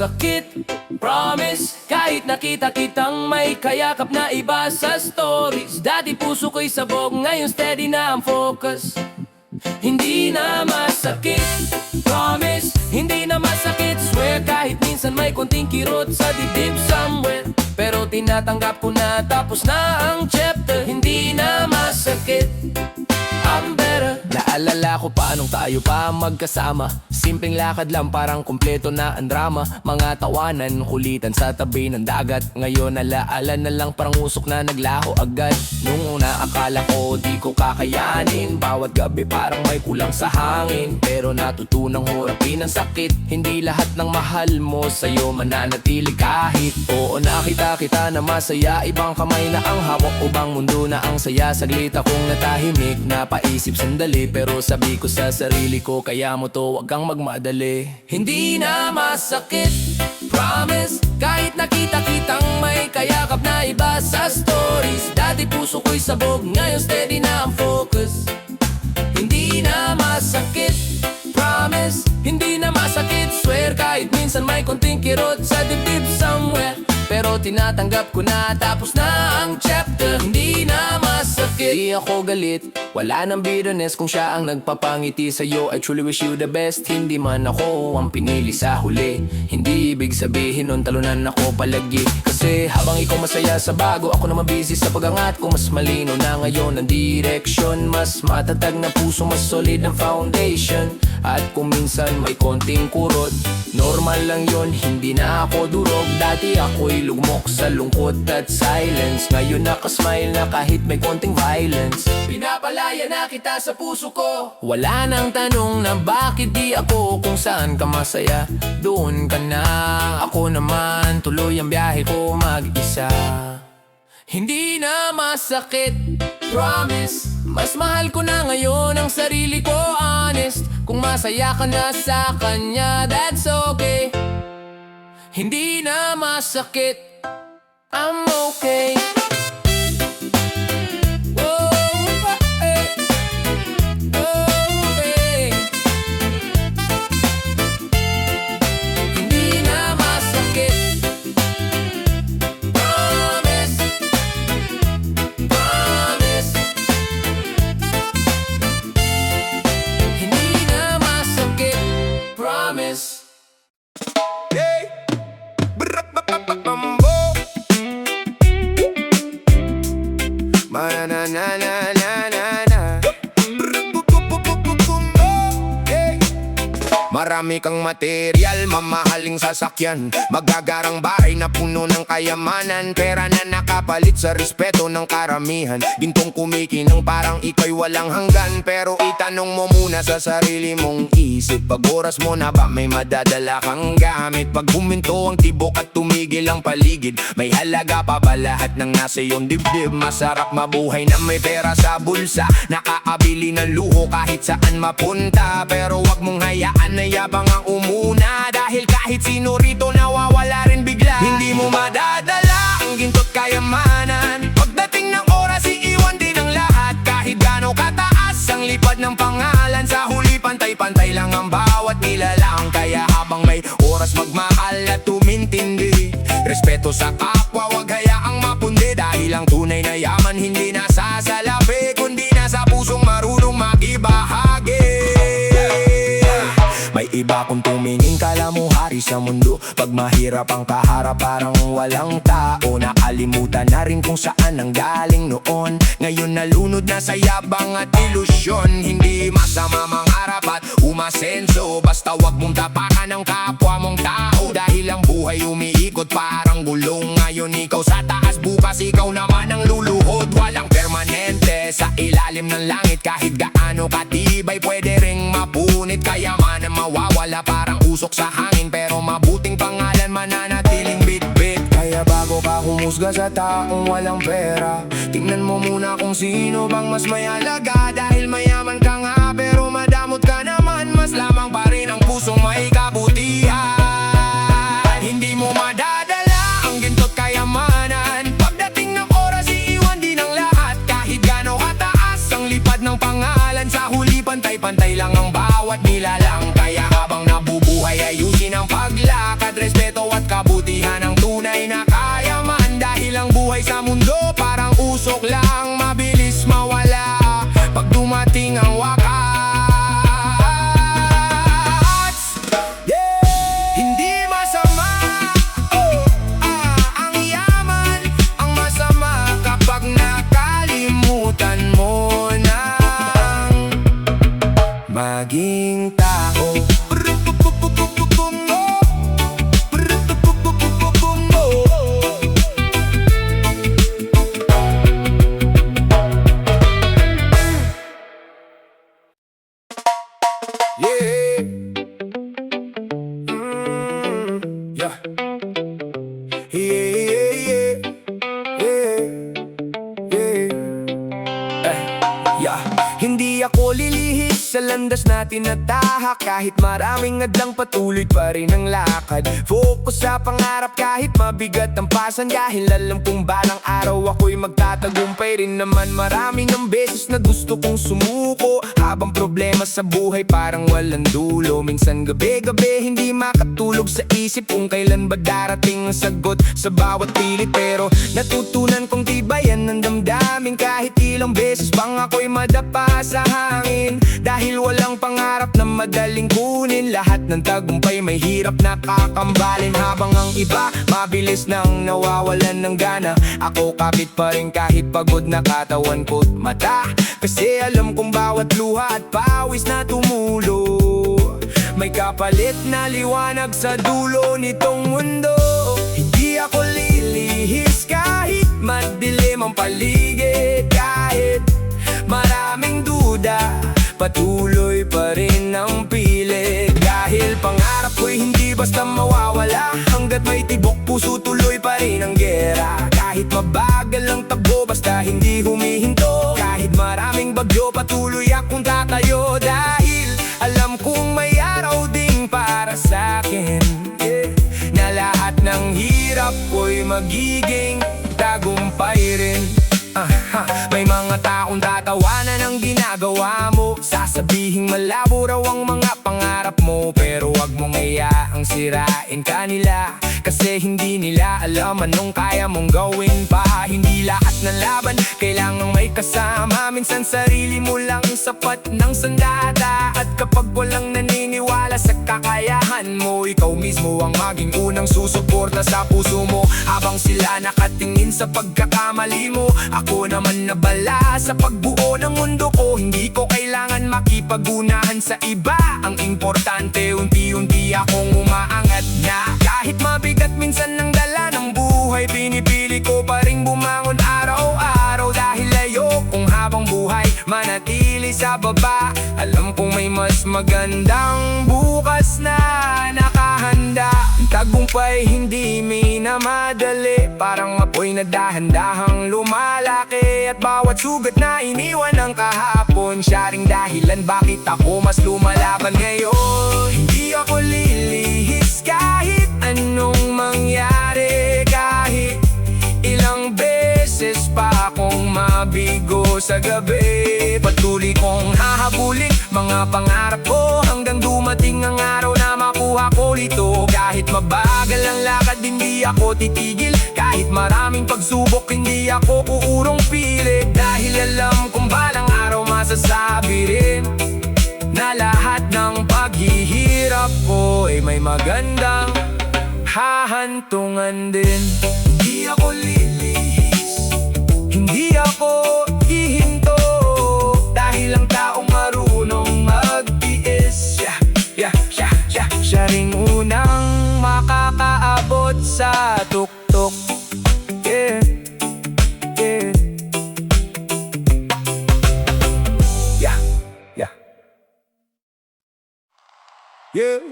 masakit, promise. Kahit nakita kitang may kayakap na iba sa stories. Dati puso ko'y sabog, ngayon steady na ang focus. Hindi na masakit, promise. Hindi na masakit, swear. Kahit minsan may konting kirot sa dibdib somewhere, pero tinatanggap ko na tapos na ang chapter. Hindi na masakit, I'm better. Naalala ko paanong tayo pa magkasama. Simpleng lakad lang parang kumpleto na ang drama. Mga tawanan, kulitan sa tabi ng dagat. Ngayon alaala na lang parang usok na naglaho agad. Nung una akala ko di ko kakayanin. Bawat gabi parang may kulang sa hangin. Pero natutunang hurapin ang sakit. Hindi lahat ng mahal mo sa'yo mananatili kahit. Oo, nakita kita na masaya. Ibang kamay na ang hawak, ubang mundo na ang saya. Saglit akong natahimik, napaisip sandali. Pero sabi ko sa sarili ko, kaya mo to, wag kang magmadali. Hindi na masakit, promise. Kahit nakita kitang may kayakap na iba sa stories. Dati puso ko'y sabog, ngayon steady na ang focus. Hindi na masakit, promise. Hindi na masakit, swear. Kahit minsan may konting kirot sa dibdib somewhere, pero tinatanggap ko na tapos na ang chapter. Hindi na masakit, di ako galit. Wala nang bitterness kung siya ang nagpapangiti sa'yo. I truly wish you the best. Hindi man ako ang pinili sa huli. Hindi ibig sabihin nun talunan ako palagi. Kasi habang ikaw masaya sa bago, ako naman busy sa pagangat ko. Mas malino na ngayon ang direction. Mas matatag na puso, mas solid ang foundation. At kung minsan may konting kurot, normal lang yon, hindi na ako durog. Dati ako'y lugmok sa lungkot at silence. Ngayon nakasmile na kahit may konting violence. Pinapalaya na kita sa puso ko. Wala nang tanong na bakit di ako. Kung saan ka masaya, doon ka na. Ako naman tuloy ang biyahe ko mag-isa. Hindi na masakit, promise. Mas mahal ko na ngayon ang sarili ko, honest. Kung masaya ka na sa kanya, that's okay. Hindi na masakit, I'm okay. Marami kang material, mamahaling sasakyan, magagarang bahay na puno ng kayamanan. Pera na nakapalit sa respeto ng karamihan. Gintong kumikinang parang ika'y walang hanggan. Pero itanong mo muna sa sarili mong isip, pag oras mo na ba may madadala kang gamit? Pag huminto ang tibok at tumigil ang paligid, may halaga pa ba lahat ng nasa iyong dibdib? Masarap mabuhay na may pera sa bulsa, nakaabili ng luho kahit saan mapunta. Pero wag mong hayaan na yabang ang umuna, dahil kahit sino rito nawawala rin bigla. Hindi mo madadala ang ginto't kayamanan. Pagdating ng oras iiwan din ang lahat. Kahit gaano kataas ang lipad ng pangalan, sa huli pantay-pantay lang ang bawat nilalang. Kaya habang may oras magmahal at tumintindi, respeto sa kapwa wag hayaang mapundi. Dahil ang tunay na yaman hindi nasa salapi, kundi nasa pusong marunong makibahagi. May iba kung tumingin kala mo hari sa mundo. Pag mahirap ang kaharap parang walang tao. Nakalimutan na rin kung saan ang galing noon. Ngayon nalunod na sa yabang at ilusyon. Hindi masama mangarap at umasenso, basta wag mong tapakan ang kapwa mong tao. Dahil ang buhay umiikot parang gulong. Ngayon ikaw sa taas, bukas ikaw naman ang luluhod. Walang permanente sa ilalim ng langit. Kahit gaano katibay pwede ring mapunit. Kayamanan mawawala parang usok sa hangin, pero mabuting pangalan mananatiling bitbit. Kaya bago ka humusga sa taong walang pera, tingnan mo muna kung sino bang mas may halaga. Dahil mayaman ka nga pero madamot ka naman, mas lamang pa rin ang pusong may kabutihan. Hindi mo madadala ang ginto't kayamanan. Pagdating ng oras iiwan din ang lahat. Kahit gaano kataas ang lipad ng pangalan, sa huli pantay-pantay lang ang bawat nilalang. Kaya habang nabubuhay ayusin ang paglakad, respeto landas natin natahak. Kahit maraming adlang patuloy pa rin ang lakad. Focus sa pangarap kahit mabigat ang pasan. Dahil alam kong balang araw ako'y magtatagumpay rin naman. Marami ng beses na gusto kong sumuko, habang problema sa buhay parang walang dulo. Minsan gabi-gabi hindi makatulog sa isip kung kailan ba darating ang sagot sa bawat pilit. Pero natutunan kong tibayan ng damdamin kahit ilang beses pang ako'y madapa sa hangin. Dahil walang pangarap na madaling kunin, lahat ng tagumpay may hirap na kakambalin. Habang ang iba mabilis nang nawawalan ng gana, ako kapit pa rin kahit pagod na katawan ko't mata. Kasi alam kong bawat luha at pawis na tumulo may kapalit na liwanag sa dulo nitong mundo. Hindi ako lilihis kahit madilim ang paligid. Kahit maraming duda, patuloy pa rin ang pilit. Dahil pangarap ko'y hindi basta mawawala, hanggat may tibok puso tuloy pa rin ang gera. Kahit mabagal ang takbo basta hindi humihinto, kahit maraming bagyo patuloy akong tatayo. Dahil alam kong may araw ding para sa'kin, na lahat ng hirap ko'y magiging tagumpay rin. May mga taong tatawanan ang ginagawa mo, sasabihing malabo raw ang mga pangarap mo. Pero wag mong hayaang sirain kanila, kasi hindi nila alam anong kaya mong gawin pa. Hindi lahat ng laban kailangang may kasama, minsan sarili mo lang sapat ng sandata. At kapag walang naniniwala sa kakayahan mo, ikaw mismo ang maging unang susuporta sa puso mo. Habang sila nakatingin sa pagkakamali mo, ako naman nabala sa pagbuo ng mundo ko. Hindi ko kailangan makipagunahan sa iba, ang importante unti-unti akong umaangat na. Kahit mabigat minsan ang dala ng buhay, pinipili ko pa rin bumangon araw-araw. Dahil ayokong habang buhay manatili sa baba. Alam kong may mas magandang bukas na nakahanda. Tagumpay hindi minamadali, parang apoy na dahan-dahang lumalaki. At bawat sugat na iniwan ng kahapon, siya ring dahilan bakit ako mas lumalaban ngayon. Hindi ako lilihis kahit anong mangyari, kahit ilang beses pa akong mabigo sa gabi. Patuloy kong hahabulin mga pangarap ko, hanggang dumating ang araw na makuha ko ito. Kahit mabagal ang lakad, hindi ako titigil. Kahit maraming pagsubok, hindi ako uurong pilit. Dahil alam kong balang araw masasabi rin na lahat ng paghihirap ko ay may magandang hahantungan din. Hindi ako lilihis, hindi ako hihinto, dahil ang taong marunong magtiis, siya ring unang makakaabot sa tuktok. Yeah, yeah. Yeah,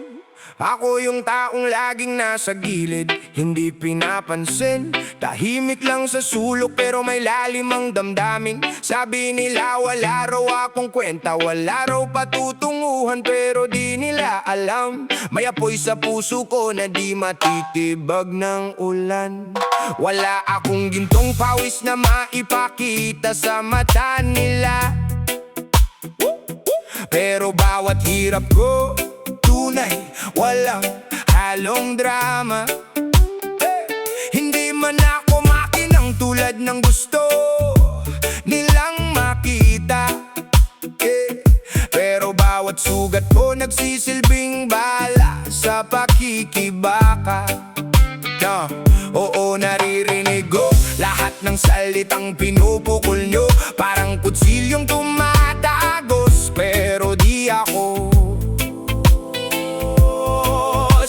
ako yung taong laging nasa gilid, hindi pinapansin. Tahimik lang sa sulok pero may lalim ang damdamin. Sabi nila wala raw akong kwenta, wala raw patutunguhan, pero di nila alam may apoy sa puso ko na di matitibag ng ulan. Wala akong gintong pawis na maipakita sa mata nila, pero bawat hirap ko tunay, walang halong drama. Hindi man ako makinang tulad ng gusto nilang makita, pero bawat sugat ko nagsisilbing bala sa pakikibaka. Oo, naririnig ko lahat ng salitang pinupukol nyo, parang kutsilyong tumatagos, pero di ako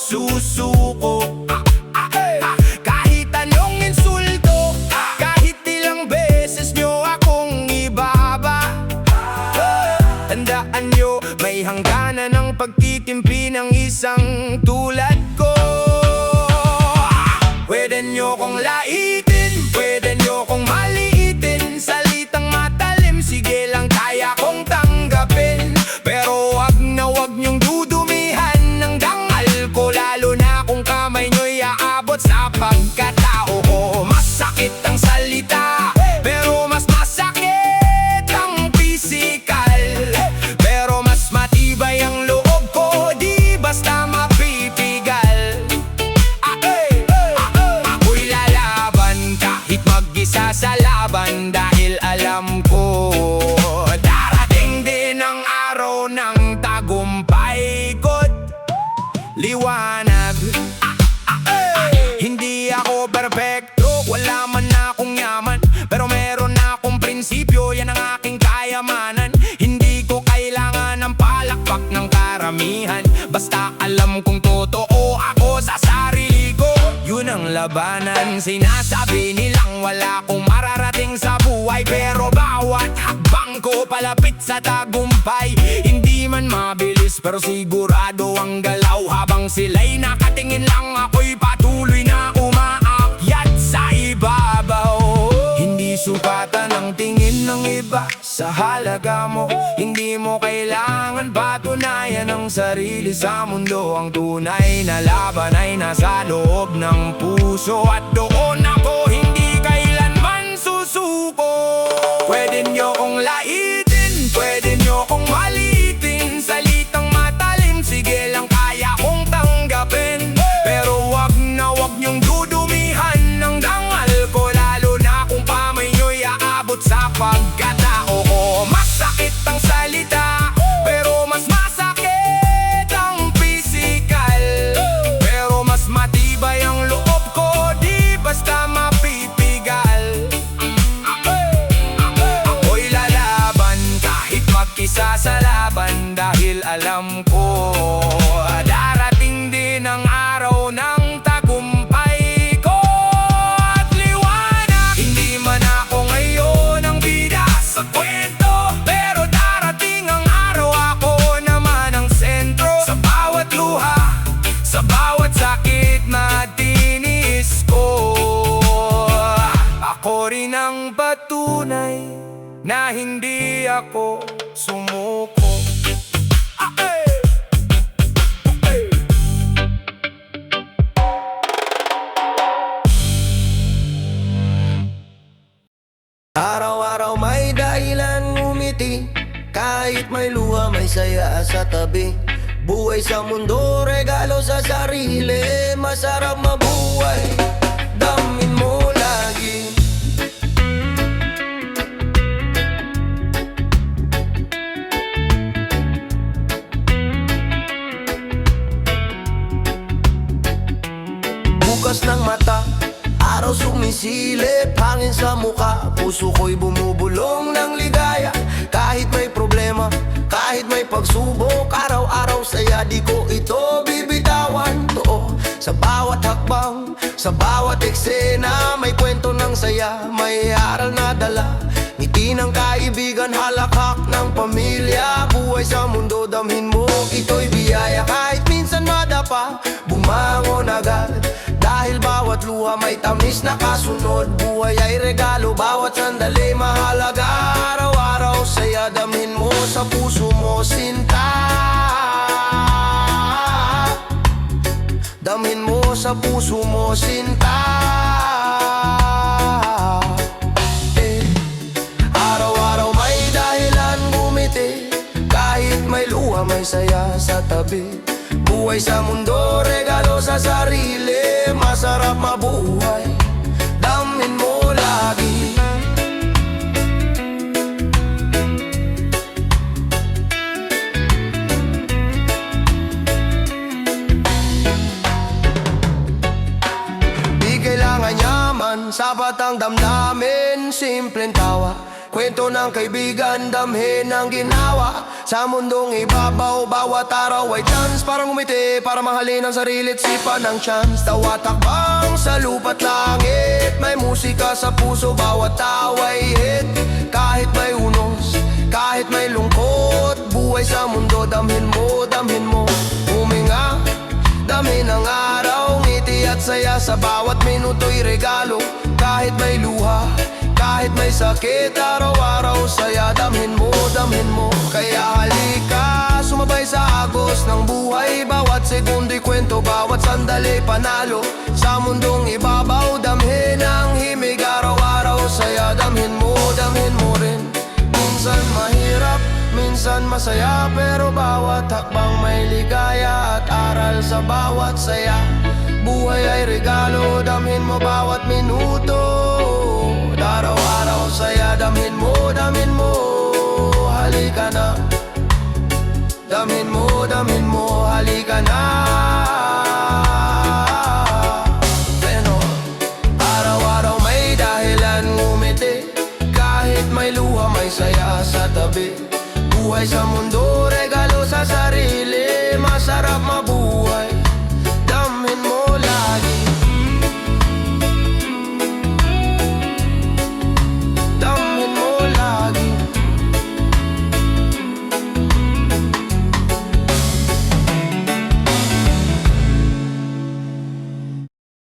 susuko. Kahit anong insulto, kahit ilang beses nyo akong ibaba, tandaan nyo may hangganan ng pagtitimpi ng isang tulad ko. Pwede nyo kong laitin, pwede nyo kong maliitin, salitang matalim, sige lang kaya kong tanggapin. Pero lalaban dahil alam ko darating din ang araw ng tagumpay ko't liwanag. Hindi ako perfecto, wala man akong yaman, pero meron akong prinsipyo, yan ang aking kayamanan. Hindi ko kailangan ng palakpak ng karamihan, basta alam kong totoo ako sa sarili ko. Yun ang labanan, sinasabi nilang wala akong mararating sa buhay, pero bawat hakbang ko palapit sa tagumpay. Hindi man mabilis pero sigurado ang galaw, habang sila'y nakatingin lang ako'y patuloy na umaakyat sa ibabaw. Hindi sukatan ang tingin ng iba sa halaga mo, hindi mo kailangan patunayan ang sarili sa mundo. Ang tunay na laban ay nasa loob ng puso, at doon ako hindi kailanman susuko. Pwede nyo kong laitin, pwede nyo kong malitin, salitang matalim, sige lang kaya kong tanggapin. Pero wag nyong dudumihan ng dangal ko, lalo na kung pamay nyo'y aabot sa pagkatao ko. Masakit ang salita, pero mas masakit ang physical, pero mas matibay ang loob ko, di basta mapipigal. Ako'y lalaban kahit mag-isa sa laban, dahil alam ko darating din ang araw ng tagumpay ko at liwanag. Hindi man ako ngayon ang bida sa kwento, pero darating ang araw ako naman ang sentro. Sa bawat luha, sa bawat sakit na tinis ko, ako rin ang patunay na hindi ako sumuko. Araw-araw may dahilan ngumiti, kahit may luha may saya sa tabi. Buhay sa mundo, regalo sa sarili, masarap mabuhay, damin mo lagi. Bukas ng mata, araw sumisilip, hangin sa muka, puso ko'y bumubulong ng ligaya. Kahit may problema, kahit may pagsubok, araw-araw saya, di ko ito bibitawan. Oo, sa bawat hakbang, sa bawat eksena, may kwento ng saya, may aral na dala. Ngiti ng kaibigan, halakhak ng pamilya. Buhay sa mundo, damhin mo, ito'y biyaya. Kahit minsan madapa, bumangon agad, dahil bawat luha may tamis na kasunod. Buhay ay regalo, bawat sandali mahalaga. Araw-araw saya, damhin mo sa puso mo, sinta. Damhin mo sa puso mo, sinta. Araw-araw may dahilan ngumiti, kahit may luha may saya sa tabi. Buhay sa mundo, regalo sa sarili, masarap mabuhay, damin mo lagi. Di kailangan yaman, sapat ang damdamin, simpleng tawa, kwento ng kaibigan, damhin ang ginawa. Sa mundong ibabaw, bawat araw ay chance para ngumiti, para mahalin ang sarili at sipa ng chance. Bawat hakbang sa lupa't langit, may musika sa puso, bawat tawa'y hit. Kahit may unos, kahit may lungkot, buhay sa mundo, damhin mo huminga, damhin ang araw, ngiti at saya. Sa bawat minuto'y regalo, kahit may luha, kahit may sakit, araw-araw saya, damhin mo. Kaya halika, sumabay sa agos ng buhay, bawat segundo'y kwento, bawat sandali panalo. Sa mundong ibabaw, damhin ang himig, araw-araw saya, damhin mo rin. Minsan mahirap, minsan masaya, pero bawat hakbang may ligaya at aral sa bawat saya. Buhay ay regalo, damhin mo bawat minuto, araw-araw damhin mo, halika na. Pero araw-araw may dahilan ngumiti, kahit may luha may saya sa tabi. Buhay sa mundo